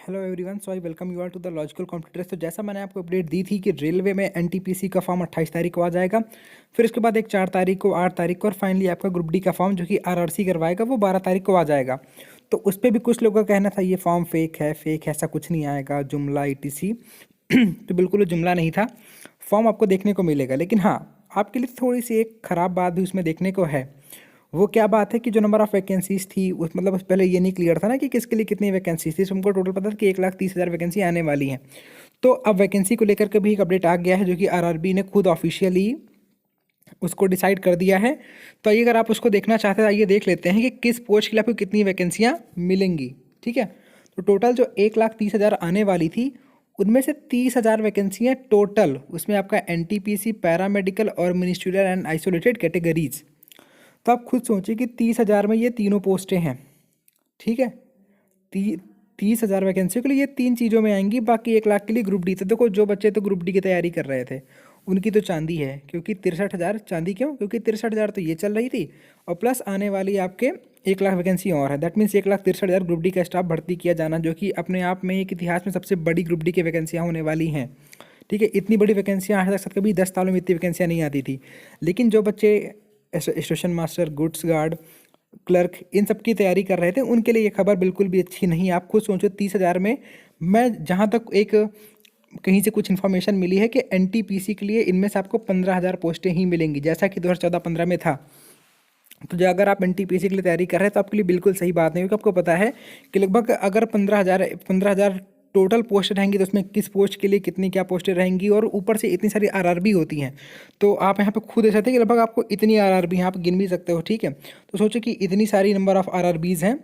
Hello everyone, so I welcome you all to the logical competitors. तो जैसा मैंने आपको अपडेट दी थी कि रेलवे में एनटीपीसी का फॉर्म 28 तारीख को आ जाएगा, फिर उसके बाद एक 4 तारीख को, 8 तारीख को, और फाइनली आपका ग्रुप डी का फॉर्म जो कि आरआरसी करवाएगा वो 12 तारीख को आ जाएगा। तो उस पर भी कुछ लोगों का कहना था ये फॉर्म फेक है, ऐसा कुछ नहीं आएगा, जुमला ईटीसी। तो बिल्कुल वो जुमला नहीं था, फॉर्म आपको देखने को मिलेगा। लेकिन हाँ, आपके लिए थोड़ी सी एक ख़राब बात भी उसमें देखने को है। वो क्या बात है कि जो नंबर ऑफ वैकेंसीज थी उस मतलब पहले ये नहीं क्लियर था ना कि किसके लिए कितनी वैकेंसीज थी। तो हमको टोटल पता था कि 1,30,000 वैकेंसी आने वाली हैं। तो अब वैकेंसी को लेकर के भी एक अपडेट आ गया है जो कि आरआरबी ने खुद ऑफिशियली उसको डिसाइड कर दिया है। तो आइए, अगर आप उसको देखना चाहते हैं आइए देख लेते हैं कि किस पोस्ट के लिए आपको कितनी वैकेंसियाँ मिलेंगी। ठीक है, तो टोटल जो 1,30,000 आने वाली थी उनमें से 30,000 वैकेंसियाँ टोटल, उसमें आपका एनटीपीसी, पैरामेडिकल और मिनिस्ट्रियल एंड आइसोलेटेड कैटेगरीज। तो आप खुद सोचिए कि 30,000 में ये तीनों पोस्टें हैं। ठीक है, 30,000 वैकेंसी के लिए ये तीन चीज़ों में आएंगी, बाकी 1 लाख के लिए ग्रुप डी। तो देखो, जो बच्चे तो ग्रुप डी की तैयारी कर रहे थे उनकी तो चांदी है, क्योंकि 63,000 चांदी। क्यों? क्योंकि 63,000 तो ये चल रही थी, और प्लस आने वाली आपके 1 लाख वैकेंसी और है। दैट मीन्स 1,63,000 ग्रुप डी का स्टाफ भर्ती किया जाना, जो कि अपने आप में एक इतिहास में सबसे बड़ी ग्रुप डी की वैकेंसियाँ होने वाली हैं। ठीक है, इतनी बड़ी वैकेंसियाँ आज तक कभी 10 सालों में इतनी वैकेंसियाँ नहीं आती थी। लेकिन जो बच्चे station master, goods guard, clerk, इन सब की तैयारी कर रहे थे उनके लिए ये खबर बिल्कुल भी अच्छी नहीं है। आप खुद सोचो, 30,000 में, मैं जहाँ तक एक कहीं से कुछ इन्फॉर्मेशन मिली है कि एनटीपीसी के लिए इनमें से आपको 15,000 पोस्टें ही मिलेंगी, जैसा कि 2014-15 में था। तो जो अगर आप एनटीपीसी के लिए तैयारी कर रहे हैं तो आपके लिए बिल्कुल सही बात नहीं, क्योंकि आपको पता है कि लगभग अगर 15,000 टोटल पोस्ट रहेंगी तो उसमें किस पोस्ट के लिए कितनी क्या पोस्टें रहेंगी, और ऊपर से इतनी सारी आरआरबी होती हैं। तो आप यहाँ पे खुद देख सकते हैं कि लगभग आपको इतनी आरआरबी यहाँ आप गिन भी सकते हो। ठीक है, तो सोचो कि इतनी सारी नंबर ऑफ आरआरबीज़ हैं,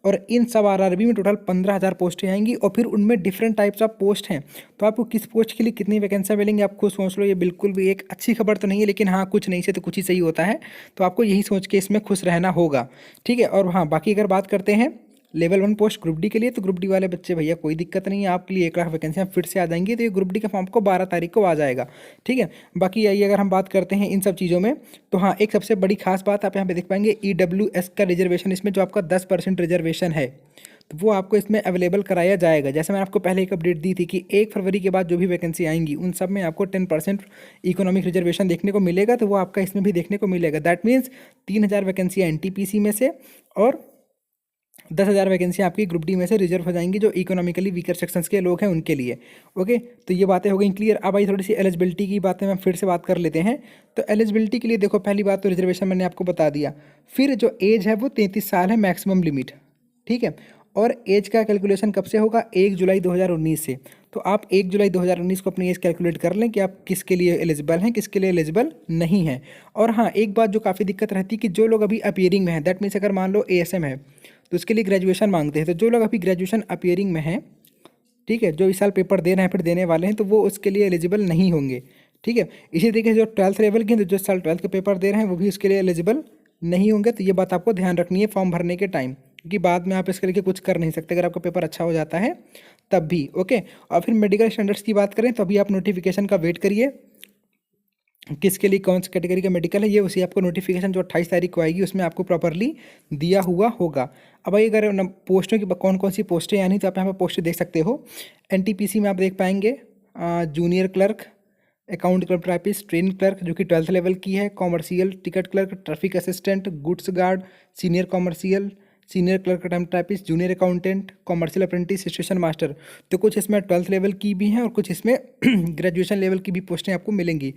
और इन सब आरआरबी में टोटल 15,000 पोस्टें आएंगी, और फिर उनमें डिफरेंट टाइप्स ऑफ पोस्ट हैं। तो आपको किस पोस्ट के लिए कितनी वैकेंसियाँ मिलेंगी आप खुद सोच लो। ये बिल्कुल भी एक अच्छी खबर तो नहीं है, लेकिन हाँ, कुछ नहीं से तो कुछ ही सही होता है। तो आपको यही सोच के इसमें खुश रहना होगा। ठीक है, और हाँ, बाकी अगर बात करते हैं लेवल 1 पोस्ट ग्रुप डी के लिए, तो ग्रुप डी वाले बच्चे भैया कोई दिक्कत नहीं है, आपके लिए 1 लाख वैकेंसियाँ फिर से आ जाएंगी। तो ये ग्रुप डी का फॉर्म को 12 तारीख को आ जाएगा। ठीक है, बाकी आइए अगर हम बात करते हैं इन सब चीज़ों में, तो हाँ, एक सबसे बड़ी खास बात आप यहाँ पे देख पाएंगे, EWS का रिजर्वेशन, इसमें जो आपका 10% रिजर्वेशन है तो वो आपको इसमें अवेलेबल कराया जाएगा। जैसे मैंने आपको पहले एक अपडेट दी थी कि 1 फरवरी के बाद जो भी वैकेंसी आएंगी उन सब में आपको 10% इकोनॉमिक रिजर्वेशन देखने को मिलेगा, तो वो आपका इसमें भी देखने को मिलेगा। दैट मीन्स 3,000 वैकेंसियाँ एनटीपीसी में से और 10,000 वैकेंसी आपकी ग्रुप डी में से रिजर्व हो जाएंगी, जो इकोनॉमिकली वीकर सेक्शंस के लोग हैं उनके लिए। ओके, तो ये बातें हो गई क्लियर। अब आई थोड़ी सी एलिजिबिलिटी की बातें हम फिर से बात कर लेते हैं। तो एलिजिबिलिटी के लिए देखो, पहली बात तो रिजर्वेशन मैंने आपको बता दिया। फिर जो एज है वो 33 साल है मैक्सिमम लिमिट। ठीक है, और एज का कैलकुलेशन कब से होगा? 1 जुलाई 2019 से। तो आप 1 जुलाई 2019 को अपनी एज कैलकुलेट कर लें कि आप किसके लिए एलिजिबल हैं, किसके लिए एलिजिबल नहीं हैं। और हाँ, एक बात जो काफ़ी दिक्कत रहती है कि जो लोग अभी अपियरिंग में हैं, दैट मीन्स अगर मान लो एएसएम है तो उसके लिए ग्रेजुएशन मांगते हैं। तो जो लोग अभी ग्रेजुएशन अपियरिंग में हैं, ठीक है, जो इस साल पेपर दे रहे हैं फिर देने वाले हैं, तो वो उसके लिए एलिजिबल नहीं होंगे। ठीक है, इसी तरीके से जो 12th लेवल के हैं, तो जो इस साल 12th के पेपर दे रहे हैं वो भी उसके लिए एलिजिबल नहीं होंगे। तो ये बात आपको ध्यान रखनी है फॉर्म भरने के टाइम, क्योंकि बाद में आप इसके लिए कुछ कर नहीं सकते अगर आपका पेपर अच्छा हो जाता है तब भी। ओके, और फिर मेडिकल स्टैंडर्ड्स की बात करें तो अभी आप नोटिफिकेशन का वेट करिए, किसके लिए कौन सी कैटेगरी का मेडिकल है, ये उसी आपको नोटिफिकेशन जो 28 तारीख को आएगी उसमें आपको प्रॉपरली दिया हुआ होगा। अब भाई अगर पोस्टों की कौन कौन सी पोस्टें यानी, तो आप यहाँ पर पोस्टें देख सकते हो। एनटीपीसी में आप देख पाएंगे junior clerk, account clerk typist, train clerk जो कि 12th लेवल की है, commercial ticket clerk, traffic assistant, goods guard, senior commercial, senior clerk typist, junior accountant, commercial apprentice, station master. तो कुछ इसमें 12th लेवल की भी हैं और कुछ इसमें ग्रेजुएशन लेवल की भी पोस्टें आपको मिलेंगी।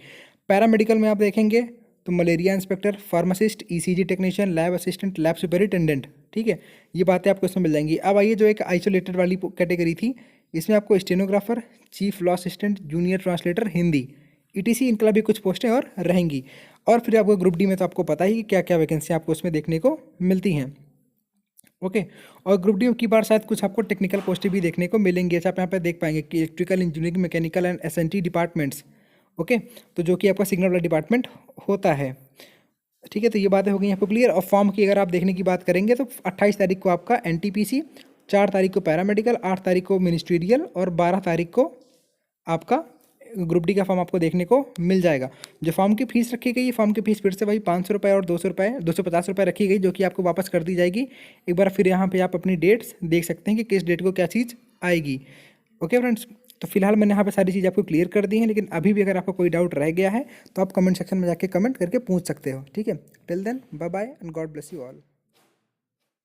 पैरामेडिकल में आप देखेंगे तो malaria inspector, pharmacist, ECG technician, lab assistant, lab superintendent. ठीक है, ये बातें आपको इसमें मिल जाएंगी। अब आइए जो एक आइसोलेटेड वाली कैटेगरी थी, इसमें आपको stenographer, chief law assistant, junior translator Hindi, etc, इनके भी कुछ पोस्टें और रहेंगी। और फिर आपको ग्रुप डी में तो आपको पता ही कि क्या क्या वैकेंसी आपको उसमें देखने को मिलती हैं। ओके, और ग्रुप डी की बार शायद कुछ आपको टेक्निकल पोस्टें भी देखने को मिलेंगी। जैसे आप यहाँ पे देख पाएंगे कि electrical engineering, mechanical and SNT departments. Okay, तो जो कि आपका सिग्नल वाला डिपार्टमेंट होता है। ठीक है, तो ये बातें हो गई यहाँ पर क्लियर। और फॉर्म की अगर आप देखने की बात करेंगे तो 28 तारीख को आपका एनटीपीसी, 4 तारीख को पैरामेडिकल, 8 तारीख को मिनिस्ट्रियल और 12 तारीख को आपका ग्रुप डी का फॉर्म आपको देखने को मिल जाएगा। जो फॉर्म की फीस रखी गई है, फॉर्म की फीस फिर से वही 500 रुपये और 200 रुपये, 250 रुपये रखी गई, जो कि आपको वापस कर दी जाएगी। एक बार फिर यहाँ पे आप अपनी डेट्स देख सकते हैं कि किस डेट को क्या चीज़ आएगी। ओके फ्रेंड्स, तो फिलहाल मैंने यहाँ पे सारी चीज़ आपको क्लियर कर दी है, लेकिन अभी भी अगर आपको कोई डाउट रह गया है तो आप कमेंट सेक्शन में जाके कमेंट करके पूछ सकते हो। ठीक है, till then bye bye and God bless you all.